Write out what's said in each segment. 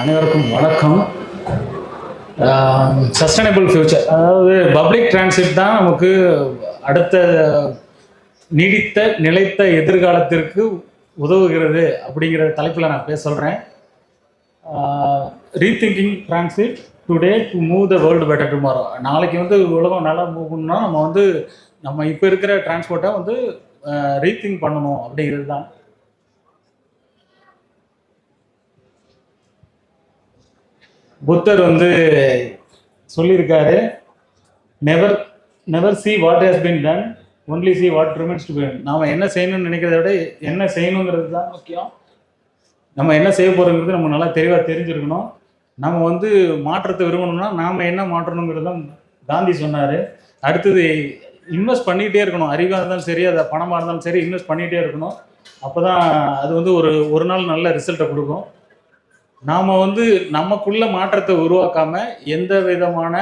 அனைவருக்கும் வணக்கம். Sustainable future, அதாவது பப்ளிக் டிரான்சிட் தான் நமக்கு அடுத்த நீடித்த நிலைத்த எதிர்காலத்திற்கு உதவுகிறது அப்படிங்கிற தலைப்பில் நான் சொல்கிறேன். Rethinking transit today to move the world better tomorrow. நாளைக்கு வந்து உலகம் நல்லா மூவ் பண்ணணும்னா நம்ம இப்போ இருக்கிற டிரான்ஸ்போர்ட்டை ரீதிங்க் பண்ணணும் அப்படிங்கிறது தான். புத்தர் சொல்லியிருக்காரு, never never see what has been ton, only see what remains to be done. நாம் என்ன செய்யணும்னு நினைக்கிறத விட என்ன செய்யணுங்கிறது தான் முக்கியம். நம்ம என்ன செய்ய போகிறோங்கிறது நம்ம நல்லா தெளிவாக தெரிஞ்சிருக்கணும். நம்ம மாற்றத்தை விரும்பணும்னா நாம் என்ன மாற்றணுங்கிறது தான் காந்தி சொன்னார். அடுத்தது இன்வெஸ்ட் பண்ணிகிட்டே இருக்கணும். அறிவாக இருந்தாலும் சரி, அதை பணமாக இருந்தாலும் சரி, இன்வெஸ்ட் பண்ணிகிட்டே இருக்கணும். அப்போ தான் அது ஒரு நாள் நல்ல ரிசல்ட்டை கொடுக்கும். நாம் நமக்குள்ள மாற்றத்தை உருவாக்காமல் எந்த விதமான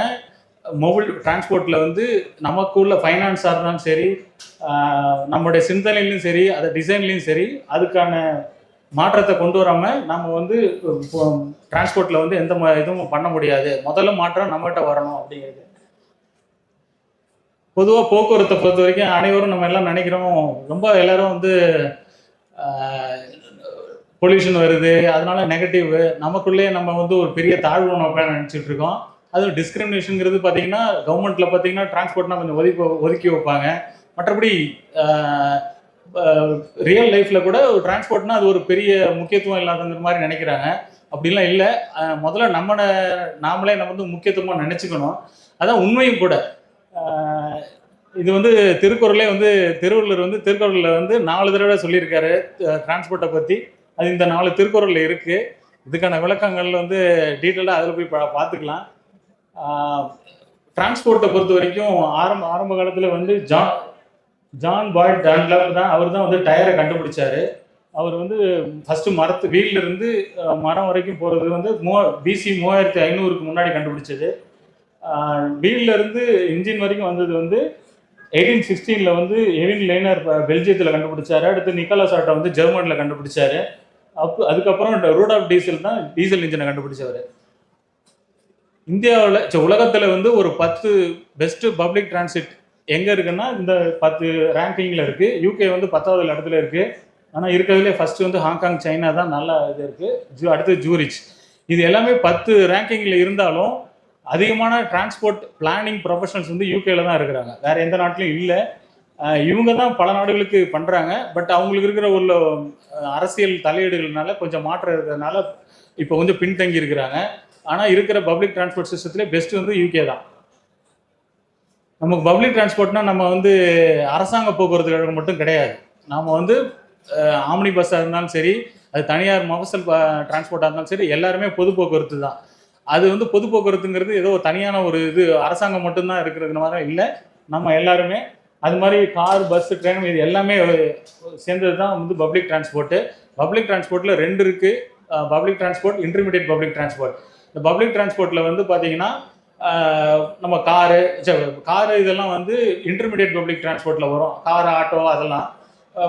மொபைல் டிரான்ஸ்போர்ட்டில் நமக்குள்ள ஃபைனான்ஸாக இருந்தாலும் சரி, நம்மளுடைய சிந்தனையிலையும் சரி, அதை டிசைன்லேயும் சரி, அதுக்கான மாற்றத்தை கொண்டு வராமல் நம்ம டிரான்ஸ்போர்ட்டில் எந்த இதுவும் பண்ண முடியாது. முதல்ல மாற்றம் நம்மகிட்ட வரணும் அப்படிங்கிறது. பொதுவாக போக்குவரத்தை பொறுத்த வரைக்கும் அனைவரும் நம்ம எல்லாம் நினைக்கிறோம், ரொம்ப எல்லாரும் பொல்யூஷன் வருது, அதனால நெகட்டிவ், நமக்குள்ளே நம்ம ஒரு பெரிய தாழ்வு உணர்வை நினச்சிட்டு இருக்கோம். அதுவும் டிஸ்கிரிமினேஷனுங்கிறது பார்த்தீங்கன்னா கவர்மெண்ட்டில் பார்த்தீங்கன்னா டிரான்ஸ்போர்ட்னா கொஞ்சம் ஒதுக்கி வைப்பாங்க. மற்றபடி ரியல் லைஃப்பில் கூட டிரான்ஸ்போர்ட்னா அது ஒரு பெரிய முக்கியத்துவம் இல்லாதங்கிற மாதிரி நினைக்கிறாங்க. அப்படிலாம் இல்லை. முதல்ல நாமளே நம்ம முக்கியத்துவமாக நினச்சிக்கணும். அதான் உண்மையும் கூட. இது திருக்குறளே திருவள்ளுவர் திருக்குறளில் 4 தடவை சொல்லியிருக்காரு டிரான்ஸ்போர்ட்டை பற்றி. அது இந்த 4 திருக்குறளில் இருக்குது. இதுக்கான விளக்கங்கள் டீட்டெயிலாக அதில் போய் பார்த்துக்கலாம். டிரான்ஸ்போர்ட்டை பொறுத்த வரைக்கும் ஆரம்ப காலத்தில் ஜான் பாய்ட் டன்லப் தான். அவர் தான் டயரை கண்டுபிடிச்சாரு. அவர் ஃபஸ்ட்டு வீட்டிலிருந்து மரம் வரைக்கும் போகிறது BC 3500க்கு முன்னாடி கண்டுபிடிச்சது. வீலிருந்து இன்ஜின் வரைக்கும் வந்தது 1816 எவின் லைனர் பெல்ஜியத்தில் கண்டுபிடிச்சாரு. அடுத்து நிக்கோலஸ் ஆட்டோ ஜெர்மனியில் கண்டுபிடிச்சாரு. அதுக்கப்புறம் ரூடால்ஃப் டீசல் தான் டீசல் இன்ஜினை கண்டுபிடிச்சவர். இந்தியாவில் உலகத்தில் ஒரு 10 பெஸ்ட்டு பப்ளிக் டிரான்சிட் எங்கே இருக்குன்னா இந்த 10 ரேங்கிங்கில் இருக்குது. யூகே 10வது இடத்துல இருக்குது. ஆனால் இருக்கிறதுலே ஃபஸ்ட்டு ஹாங்காங், சைனா தான் நல்ல இது இருக்குது. அடுத்து ஜூரிச். இது எல்லாமே 10 ரேங்கிங்கில் இருந்தாலும் அதிகமான டிரான்ஸ்போர்ட் பிளானிங் ப்ரொஃபஷனல்ஸ் யூகேல தான் இருக்கிறாங்க. வேறு எந்த நாட்டிலையும் இல்லை. இவங்க தான் பல நாடுகளுக்கு பண்ணுறாங்க. பட் அவங்களுக்கு இருக்கிற உள்ள அரசியல் தலையீடுகள்னால கொஞ்சம் மாற்றம் இருக்கிறதுனால இப்போ கொஞ்சம் பின்தங்கி இருக்கிறாங்க. ஆனால் இருக்கிற பப்ளிக் டிரான்ஸ்போர்ட் சிஸ்டத்திலே பெஸ்ட்டு யூகே தான். நமக்கு பப்ளிக் டிரான்ஸ்போர்ட்னா நம்ம அரசாங்க போக்குவரத்து கழகம் மட்டும் கிடையாது. நாம் ஆம்னி பஸ்ஸாக இருந்தாலும் சரி, அது தனியார் மகசூல் டிரான்ஸ்போர்ட்டாக இருந்தாலும் சரி, எல்லாருமே பொது போக்குவரத்து தான். அது பொது போக்குவரத்துங்கிறது ஏதோ தனியான ஒரு இது அரசாங்கம் மட்டும்தான் இருக்கிறது மாதிரி இல்லை. நம்ம எல்லாருமே அது மாதிரி கார், பஸ், ட்ரெயின் இது எல்லாமே சேர்ந்தது தான் பப்ளிக் டிரான்ஸ்போர்ட்டு. பப்ளிக் டிரான்ஸ்போர்ட்டில் 2 இருக்குது. Public transport, intermediate public transport. இந்த பப்ளிக் டிரான்ஸ்போர்ட்டில் பார்த்தீங்கன்னா நம்ம காரு இதெல்லாம் இன்டர்மீடியட் பப்ளிக் டிரான்ஸ்போர்ட்டில் வரும். கார், ஆட்டோ அதெல்லாம்.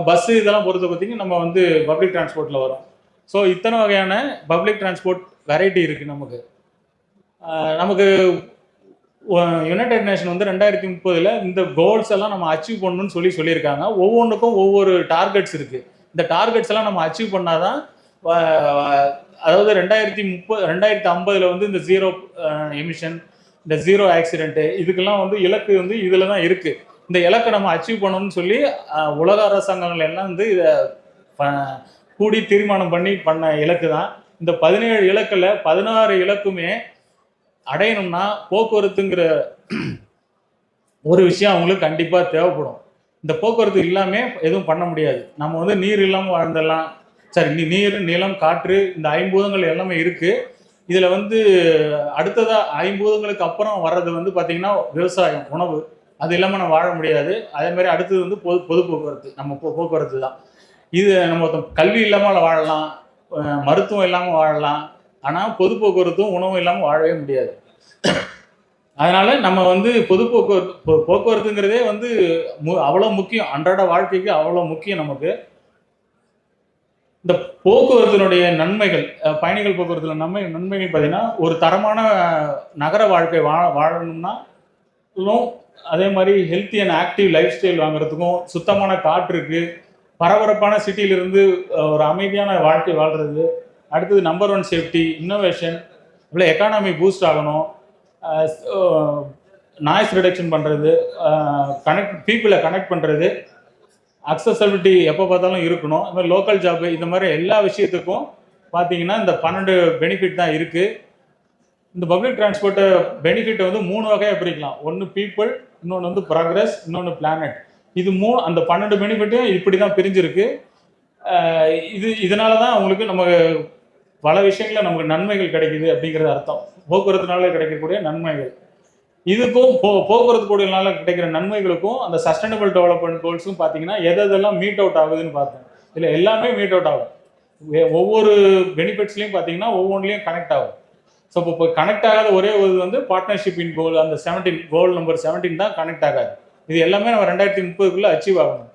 பஸ்ஸு இதெல்லாம் பொறுத்த பார்த்திங்கன்னா நம்ம பப்ளிக் டிரான்ஸ்போர்ட்டில் வரும். ஸோ இத்தனை வகையான பப்ளிக் டிரான்ஸ்போர்ட் வெரைட்டி இருக்குது நமக்கு. யுனைடெட் நேஷன் 2030 இந்த கோல்ஸ் எல்லாம் நம்ம அச்சீவ் பண்ணணும்னு சொல்லியிருக்காங்க. ஒவ்வொன்றுக்கும் ஒவ்வொரு டார்கெட்ஸ் இருக்குது. இந்த டார்கெட்ஸ் எல்லாம் நம்ம அச்சீவ் பண்ணாதான், அதாவது 2050 இந்த 0 எமிஷன், இந்த 0 ஆக்சிடென்ட்டு, இதுக்கெல்லாம் இலக்கு இதில் தான் இருக்குது. இந்த இலக்கை நம்ம அச்சீவ் பண்ணணும்னு சொல்லி உலக அரசாங்கங்கள் எல்லாம் இதை கூடி தீர்மானம் பண்ண இலக்கு தான். இந்த 17 இலக்கில் 16 இலக்குமே அடையணும்னா போக்குவரத்துங்கிற ஒரு விஷயம் அவங்களுக்கு கண்டிப்பாக தேவைப்படும். இந்த போக்குவரத்து இல்லாமல் எதுவும் பண்ண முடியாது. நம்ம நீர் இல்லாமல் வாழ்ந்துடலாம். சரி, நீர், நிலம், காற்று, இந்த 5 பூதங்கள் எல்லாமே இருக்குது. இதில் அடுத்ததாக 5 பூதங்களுக்கு அப்புறம் வர்றது பார்த்திங்கன்னா விவசாயம், உணவு. அது இல்லாமல் நம்ம வாழ முடியாது. அதேமாதிரி அடுத்தது பொது போக்குவரத்து. நம்ம போக்குவரத்து தான். இது நம்ம கல்வி இல்லாமல் வாழலாம், மருத்துவம் இல்லாமல் வாழலாம். ஆனால் பொது போக்குவரத்தும் உணவும் இல்லாமல் வாழவே முடியாது. அதனால் நம்ம பொது போக்குவரத்துங்கிறதே அவ்வளோ முக்கியம். அன்றாட வாழ்க்கைக்கு அவ்வளோ முக்கியம் நமக்கு. இந்த போக்குவரத்தினுடைய நன்மைகள், பயணிகள் போக்குவரத்துல நன்மைகள் பார்த்தீங்கன்னா, ஒரு தரமான நகர வாழ்க்கை வாழணும்னா அதே மாதிரி healthy and active lifestyle வாங்குறதுக்கும், சுத்தமான காற்றுக்கு, பரபரப்பான சிட்டியிலிருந்து ஒரு அமைதியான வாழ்க்கை வாழ்றது. அடுத்தது நம்பர் 1 சேஃப்டி, இன்னோவேஷன், இல்லை எக்கானமி பூஸ்ட் ஆகணும், நாய்ஸ் ரிடக்ஷன் பண்ணுறது, பீப்புளை கனெக்ட் பண்ணுறது, அக்சசபிலிட்டி எப்போ பார்த்தாலும் இருக்கணும். இந்த மாதிரி லோக்கல் ஜாப்பு, இந்த மாதிரி எல்லா விஷயத்துக்கும் பார்த்தீங்கன்னா இந்த 12 பெனிஃபிட் தான் இருக்குது. இந்த பப்ளிக் டிரான்ஸ்போர்ட்டை பெனிஃபிட்டை வந்து 3 வகையாக பிரிக்கலாம். ஒன்று பீப்புள், இன்னொன்று வந்து ப்ராக்ரஸ், இன்னொன்று பிளானட். இது அந்த 12 பெனிஃபிட்டும் இப்படி தான் பிரிஞ்சிருக்கு. இதனால தான் அவங்களுக்கு நம்ம பல விஷயங்களில் நமக்கு நன்மைகள் கிடைக்குது அப்படிங்கிறது அர்த்தம். போக்குவரத்துனால கிடைக்கக்கூடிய நன்மைகள் இதுக்கும் போக்குவரத்து கூடியனால கிடைக்கிற நன்மைகளுக்கும் அந்த சஸ்டைனபிள் டெவலப்மெண்ட் கோல்ஸும் பார்த்தீங்கன்னா எதெல்லாம் மீட் அவுட் ஆகுதுன்னு பார்த்தோம். இதில் எல்லாமே மீட் அவுட் ஆகும். ஒவ்வொரு பெனிஃபிட்ஸ்லையும் பார்த்தீங்கன்னா ஒவ்வொன்றிலையும் கனெக்ட் ஆகும். ஸோ இப்போ கனெக்ட் ஆகாத ஒரே ஒரு வந்து பார்ட்னர்ஷிப் இன் கோல், அந்த 17 கோல் நம்பர் 17 தான் கனெக்ட் ஆகாது. இது எல்லாமே நம்ம 2030க்குள்ளே அச்சீவ் ஆகணும்.